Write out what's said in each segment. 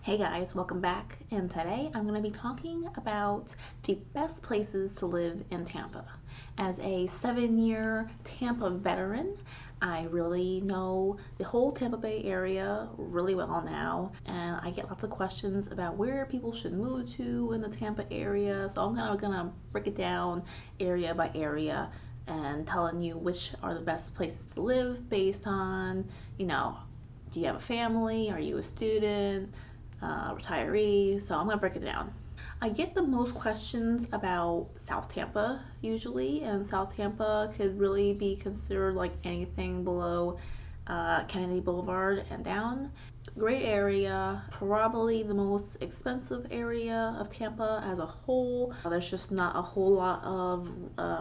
Hey guys, welcome back. And today I'm going to be talking about the best places to live in Tampa. As a 7-year Tampa veteran, I really know the whole Tampa Bay area really well now, and I get lots of questions about where people should move to in the Tampa area. So I'm kind of going to break it down area by area and telling you which are the best places to live based on, do you have a family? Are you a student? Retiree, so I'm gonna break it down. I get the most questions about South Tampa usually, and South Tampa could really be considered like anything below Kennedy Boulevard and down. Great area, probably the most expensive area of Tampa as a whole. There's just not a whole lot of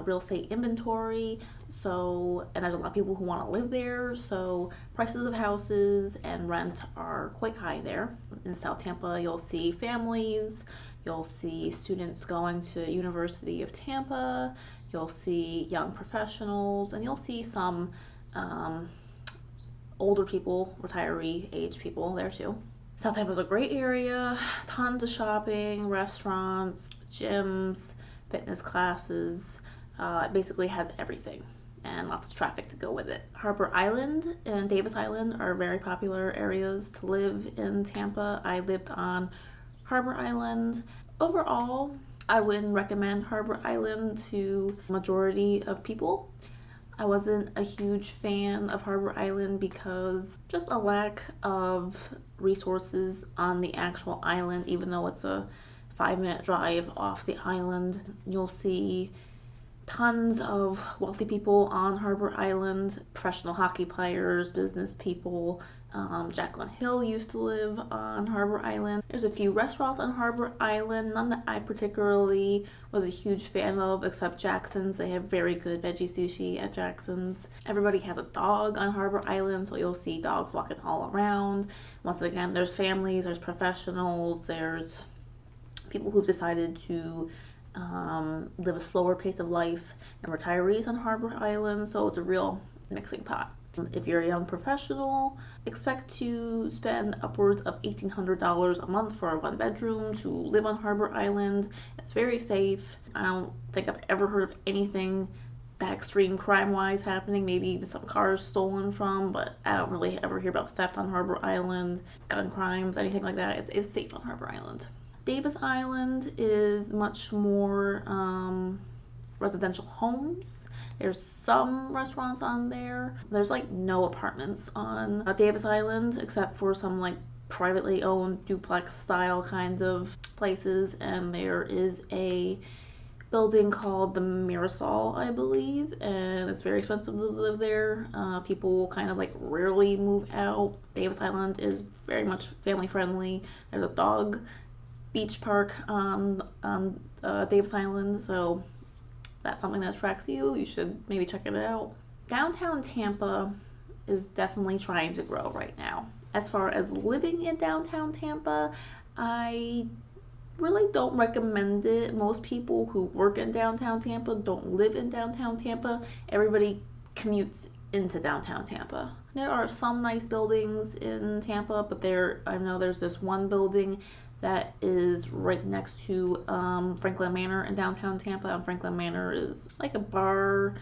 real estate inventory, and there's a lot of people who want to live there, so prices of houses and rent are quite high there. In South Tampa, you'll see families, you'll see students going to University of Tampa, you'll see young professionals, and you'll see some older people, retiree age people there too. South Tampa's a great area, tons of shopping, restaurants, gyms, fitness classes. It basically has everything and lots of traffic to go with it. Harbour Island and Davis Island are very popular areas to live in Tampa. I lived on Harbour Island. Overall, I wouldn't recommend Harbour Island to the majority of people. I wasn't a huge fan of Harbour Island because just a lack of resources on the actual island, even though it's a 5-minute drive off the island. You'll see tons of wealthy people on Harbour Island, professional hockey players, business people. Jaclyn Hill used to live on Harbour Island. There's a few restaurants on Harbour Island, none that I particularly was a huge fan of except Jackson's. They have very good veggie sushi at Jackson's. Everybody has a dog on Harbour Island, so you'll see dogs walking all around. Once again, there's families, there's professionals, there's people who've decided to live a slower pace of life, and retirees on Harbour Island, so it's a real mixing pot. If you're a young professional, expect to spend upwards of $1,800 a month for a 1-bedroom to live on Harbour Island. It's very safe. I don't think I've ever heard of anything that extreme crime-wise happening, maybe even some cars stolen from, but I don't really ever hear about theft on Harbour Island, gun crimes, anything like that. It's safe on Harbour Island. Davis Island is much more residential homes. There's some restaurants on there. There's like no apartments on Davis Island except for some like privately owned duplex style kinds of places, and there is a building called the Mirasol, I believe, and it's very expensive to live there. People kind of like rarely move out. Davis Island is very much family friendly. There's a dog beach park on Davis Island, so that's something that attracts you. You should maybe check it out. Downtown Tampa is definitely trying to grow right now. As far as living in downtown Tampa, I really don't recommend it. Most people who work in downtown Tampa don't live in downtown Tampa. Everybody commutes into downtown Tampa. There are some nice buildings in Tampa, but I know there's this one building that is right next to Franklin Manor in downtown Tampa. And Franklin Manor is like a bar,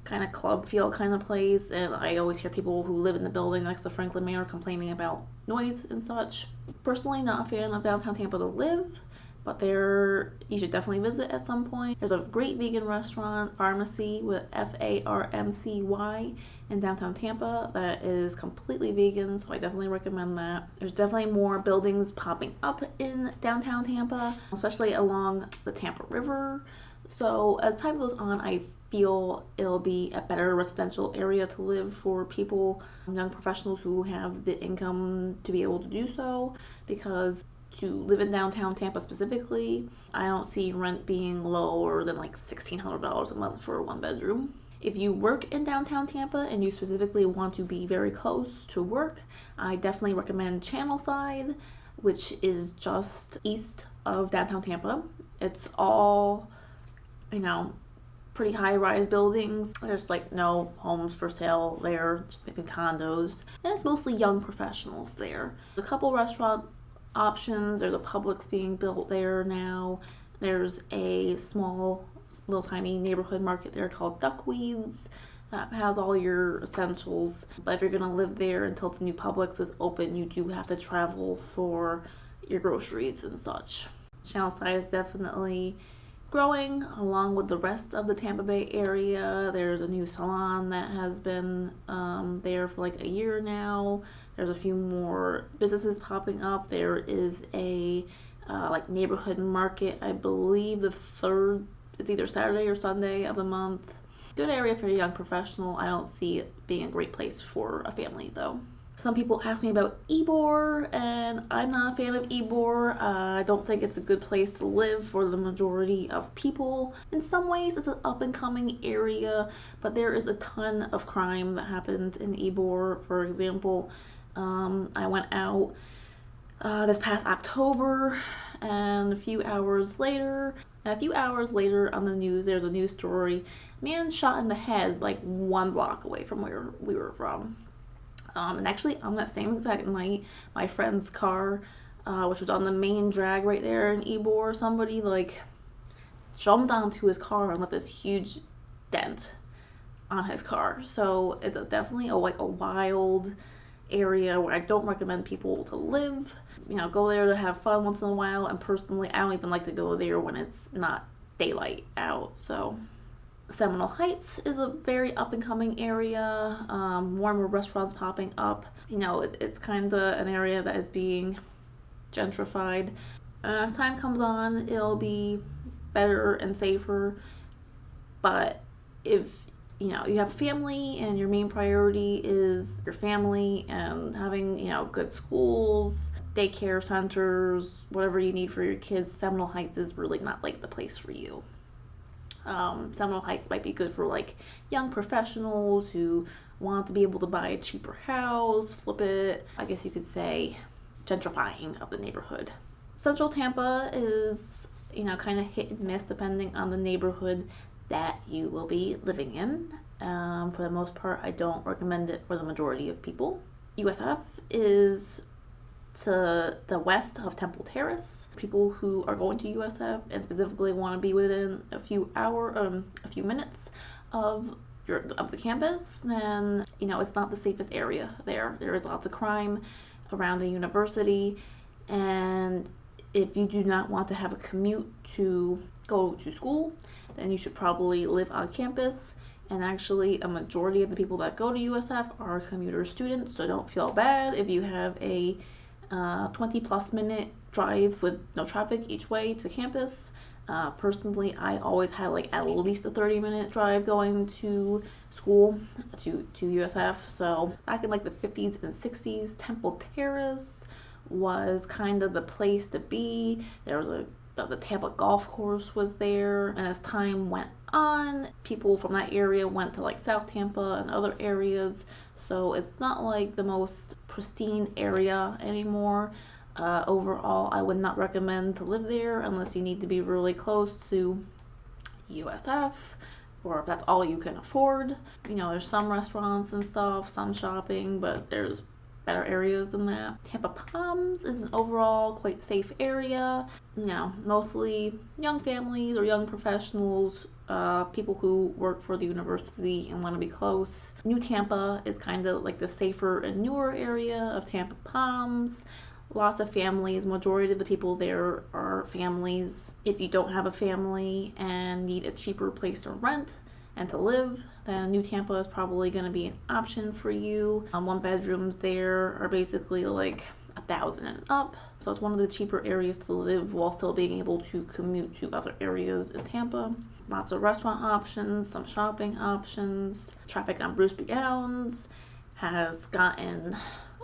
kind of club feel kind of place, and I always hear people who live in the building next to Franklin Manor complaining about noise and such. Personally, not a fan of downtown Tampa to live, but you should definitely visit at some point. There's a great vegan restaurant, Pharmacy, with Farmcy, in downtown Tampa that is completely vegan, so I definitely recommend that. There's definitely more buildings popping up in downtown Tampa, especially along the Tampa River. So as time goes on, I feel it'll be a better residential area to live for people, young professionals who have the income to be able to do so, because to live in downtown Tampa specifically, I don't see rent being lower than like $1,600 a month for a 1-bedroom. If you work in downtown Tampa and you specifically want to be very close to work, I definitely recommend Channelside, which is just east of downtown Tampa. It's all, pretty high-rise buildings. There's like no homes for sale there, just maybe condos. And it's mostly young professionals there. A couple restaurants options. There's a Publix being built there now. There's a small, little tiny neighborhood market there called Duckweeds that has all your essentials. But if you're gonna live there until the new Publix is open, you do have to travel for your groceries and such. Channelside is definitely growing along with the rest of the Tampa Bay area. There's a new salon that has been there for like a year now. There's a few more businesses popping up. There is a like neighborhood market, I believe the third, it's either Saturday or Sunday of the month. Good area for a young professional. I don't see it being a great place for a family though. Some people ask me about Ybor, and I'm not a fan of Ybor. I don't think it's a good place to live for the majority of people. In some ways, it's an up-and-coming area, but there is a ton of crime that happens in Ybor. For example, I went out this past October, and a few hours later on the news, there's a news story. Man shot in the head like 1 block away from where we were from. And actually, on that same exact night, my friend's car, which was on the main drag right there in Ybor, somebody like jumped onto his car and left this huge dent on his car. So it's definitely a wild area where I don't recommend people to live. You know, go there to have fun once in a while. And personally, I don't even like to go there when it's not daylight out. So Seminole Heights is a very up-and-coming area. More and more restaurants popping up. You know, it's kind of an area that is being gentrified. As time comes on, it'll be better and safer. But if you know you have family and your main priority is your family and having good schools, daycare centers, whatever you need for your kids, Seminole Heights is really not like the place for you. Seminole Heights might be good for like young professionals who want to be able to buy a cheaper house, flip it, I guess you could say gentrifying of the neighborhood. Central Tampa is, kind of hit and miss depending on the neighborhood that you will be living in. For the most part, I don't recommend it for the majority of people. USF is to the west of Temple Terrace. People who are going to USF and specifically want to be within a few minutes of the campus, then it's not the safest area there. There is lots of crime around the university, and if you do not want to have a commute to go to school, then you should probably live on campus. And actually, a majority of the people that go to USF are commuter students, so don't feel bad if you have a 20+ minute drive with no traffic each way to campus. Personally, I always had like at least a 30-minute drive going to school to USF. So back in like the 50s and 60s, Temple Terrace was kind of the place to be. There was the Tampa golf course was there, and as time went on, people from that area went to like South Tampa and other areas. So it's not like the most pristine area anymore. Overall, I would not recommend to live there unless you need to be really close to USF, or if that's all you can afford. There's some restaurants and stuff, some shopping, but there's better areas than that. Tampa Palms is an overall quite safe area. Mostly young families or young professionals, people who work for the university and want to be close. New Tampa is kind of like the safer and newer area of Tampa Palms. Lots of families. Majority of the people there are families. If you don't have a family and need a cheaper place to rent and to live, then New Tampa is probably going to be an option for you. 1-bedrooms there are basically like $1,000 and up, so it's one of the cheaper areas to live while still being able to commute to other areas in Tampa. Lots of restaurant options, some shopping options. Traffic on Bruce B. Downs has gotten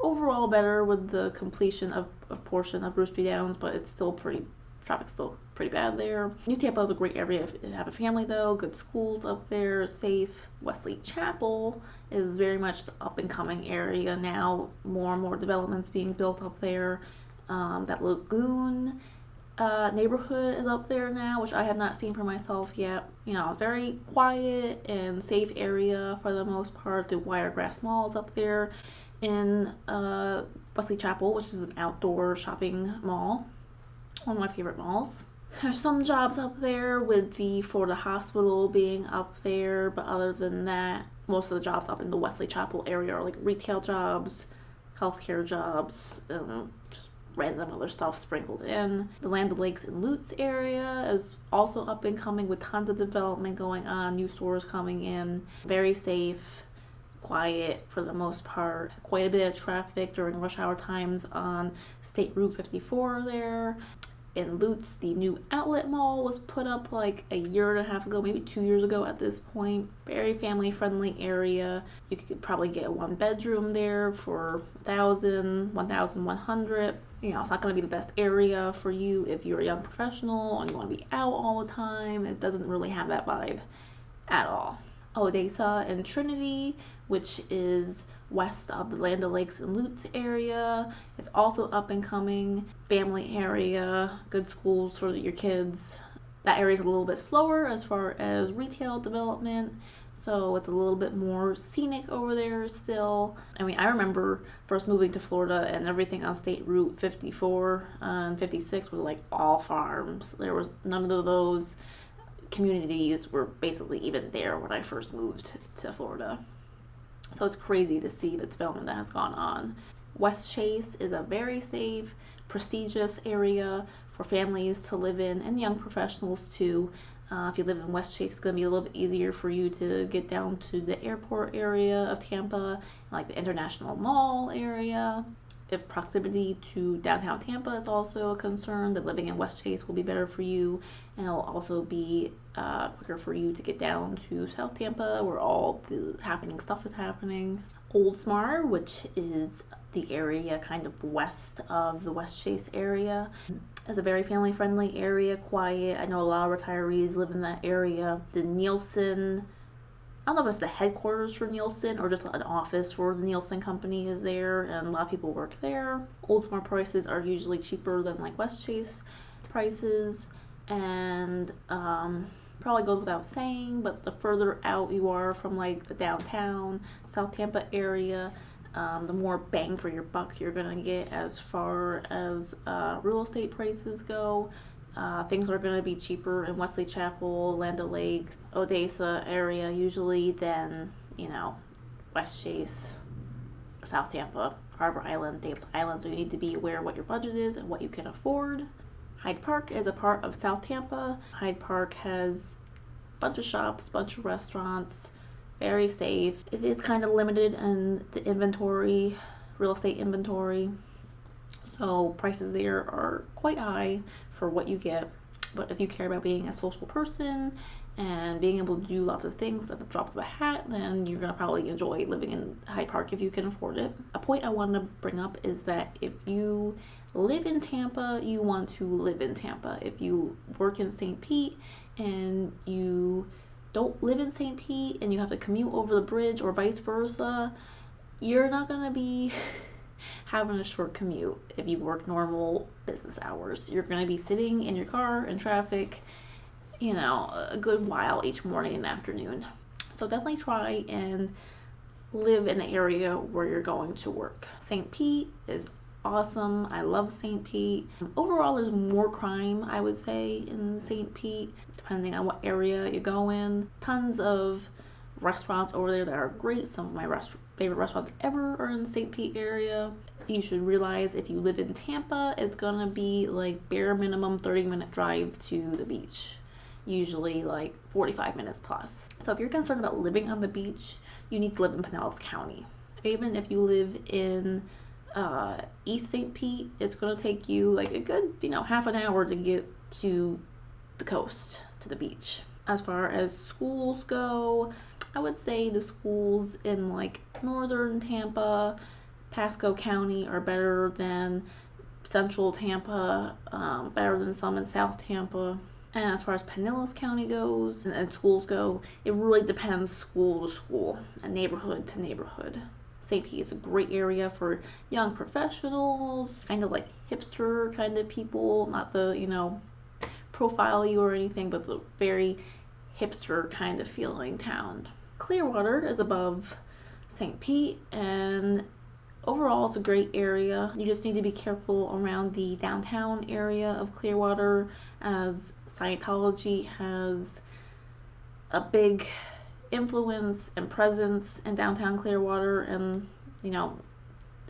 overall better with the completion of a portion of Bruce B. Downs, but traffic's still pretty bad there. New Tampa is a great area if you have a family though. Good schools up there, safe. Wesley Chapel is very much the up and coming area now. More and more developments being built up there. That Lagoon neighborhood is up there now, which I have not seen for myself yet. Very quiet and safe area for the most part. The Wiregrass Mall is up there in Wesley Chapel, which is an outdoor shopping mall. One of my favorite malls. There's some jobs up there with the Florida Hospital being up there, but other than that, most of the jobs up in the Wesley Chapel area are like retail jobs, healthcare jobs, just random other stuff sprinkled in. The Land O'Lakes and Lutz area is also up and coming with tons of development going on, new stores coming in. Very safe, quiet for the most part. Quite a bit of traffic during rush hour times on State Route 54 there. In Lutz, the new outlet mall was put up like a year and a half ago, maybe 2 years ago at this point. Very family friendly area. You could probably get a 1-bedroom there for $1,000, $1,100. You know, it's not going to be the best area for you if you're a young professional and you want to be out all the time. It doesn't really have that vibe at all. Odessa and Trinity, which is west of the Land O'Lakes and Lutz area. It's also up and coming, family area, good schools for your kids. That area is a little bit slower as far as retail development, so it's a little bit more scenic over there still. I mean, I remember first moving to Florida and everything on State Route 54 and 56 was like all farms. There was none of those communities were basically even there when I first moved to Florida. So it's crazy to see the development that has gone on. Westchase is a very safe, prestigious area for families to live in and young professionals too. If you live in Westchase, it's going to be a little bit easier for you to get down to the airport area of Tampa, like the International Mall area. If proximity to downtown Tampa is also a concern, then living in Westchase will be better for you, and it'll also be quicker for you to get down to South Tampa, where all the happening stuff is happening. Oldsmar, which is the area kind of west of the Westchase area, is a very family-friendly area, quiet. I know a lot of retirees live in that area. The Nielsen, I don't know if it's the headquarters for Nielsen or just an office for the Nielsen company is there, and a lot of people work there. Oldsmar prices are usually cheaper than like Westchase prices, and probably goes without saying, but the further out you are from like the downtown South Tampa area, the more bang for your buck you're gonna get as far as real estate prices go. Things are going to be cheaper in Wesley Chapel, Land O'Lakes, Odessa area usually than, you know, Westchase, South Tampa, Harbour Island, Davis Island. So you need to be aware of what your budget is and what you can afford. Hyde Park is a part of South Tampa. Hyde Park has a bunch of shops, bunch of restaurants, very safe. It is kind of limited in the inventory, real estate inventory. So prices there are quite high for what you get. But if you care about being a social person and being able to do lots of things at the drop of a hat, then you're going to probably enjoy living in Hyde Park if you can afford it. A point I wanted to bring up is that if you live in Tampa, you want to live in Tampa. If you work in St. Pete and you don't live in St. Pete and you have to commute over the bridge or vice versa, you're not going to be having a short commute if you work normal business hours. You're going to be sitting in your car in traffic, you know, a good while each morning and afternoon. So definitely try and live in the area where you're going to work. St. Pete is awesome. I love St. Pete. Overall, there's more crime, I would say, in St. Pete, depending on what area you go in. Tons of restaurants over there that are great. Some of my favorite restaurants ever are in the St. Pete area. You should realize if you live in Tampa, it's gonna be like bare minimum 30-minute drive to the beach, usually like 45 minutes plus. So if you're concerned about living on the beach, you need to live in Pinellas County. Even if you live in East St. Pete, it's gonna take you like a good, half an hour to get to the coast, to the beach. As far as schools go, I would say the schools in like northern Tampa, Pasco County are better than central Tampa, better than some in South Tampa. And as far as Pinellas County goes and schools go, it really depends school to school and neighborhood to neighborhood. St. Pete is a great area for young professionals, kind of like hipster kind of people, not the, profile you or anything, but the very hipster kind of feeling town. Clearwater is above St. Pete, and overall, it's a great area. You just need to be careful around the downtown area of Clearwater, as Scientology has a big influence and presence in downtown Clearwater and,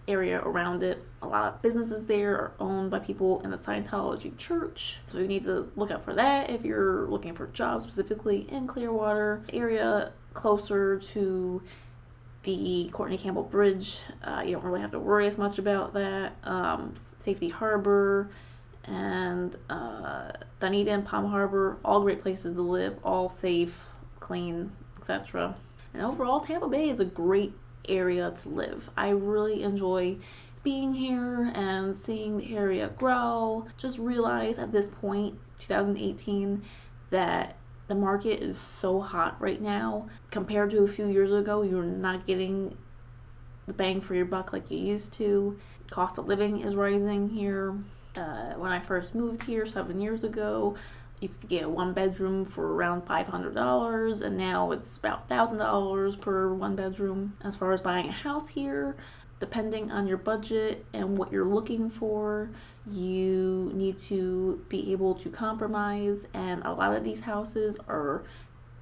area around it. A lot of businesses there are owned by people in the Scientology church, so you need to look out for that if you're looking for jobs specifically in Clearwater. Area closer to the Courtney Campbell Bridge, you don't really have to worry as much about that. Safety Harbour and Dunedin, Palm Harbor, all great places to live, all safe, clean, etc. And overall, Tampa Bay is a great area to live. I really enjoy being here and seeing the area grow. Just realize at this point, 2018, that the market is so hot right now. Compared to a few years ago, you're not getting the bang for your buck like you used to. Cost of living is rising here. When I first moved here 7 years ago, you could get a one bedroom for around $500, and now it's about $1,000 per one bedroom. As far as buying a house here, depending on your budget and what you're looking for, you need to be able to compromise, and a lot of these houses are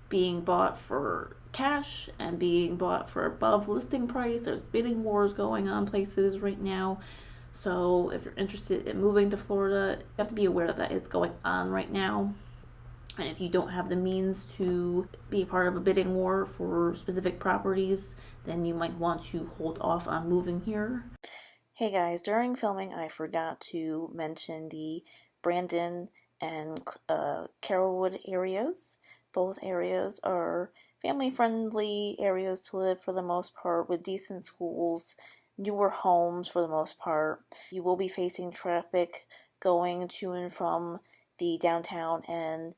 being bought for cash and being bought for above listing price. There's bidding wars going on places right now. So if you're interested in moving to Florida, you have to be aware that that is going on right now. And if you don't have the means to be a part of a bidding war for specific properties, then you might want to hold off on moving here. Hey guys, during filming I forgot to mention the Brandon and Carrollwood areas. Both areas are family-friendly areas to live for the most part, with decent schools, newer homes for the most part. You will be facing traffic going to and from the downtown and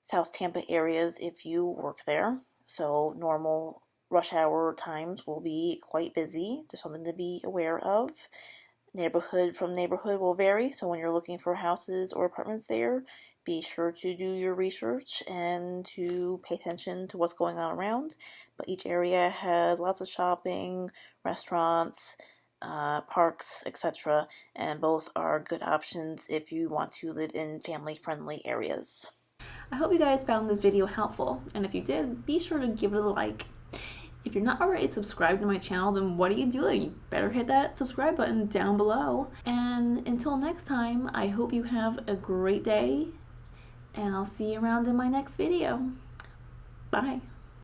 South Tampa areas if you work there. So normal rush hour times will be quite busy. Just something to be aware of. Neighborhood from neighborhood will vary, so when you're looking for houses or apartments there, be sure to do your research and to pay attention to what's going on around. But each area has lots of shopping, restaurants, parks, etc., and both are good options if you want to live in family-friendly areas. I hope you guys found this video helpful, and if you did, be sure to give it a like. If you're not already subscribed to my channel, then what are you doing? You better hit that subscribe button down below. And until next time, I hope you have a great day, and I'll see you around in my next video. Bye.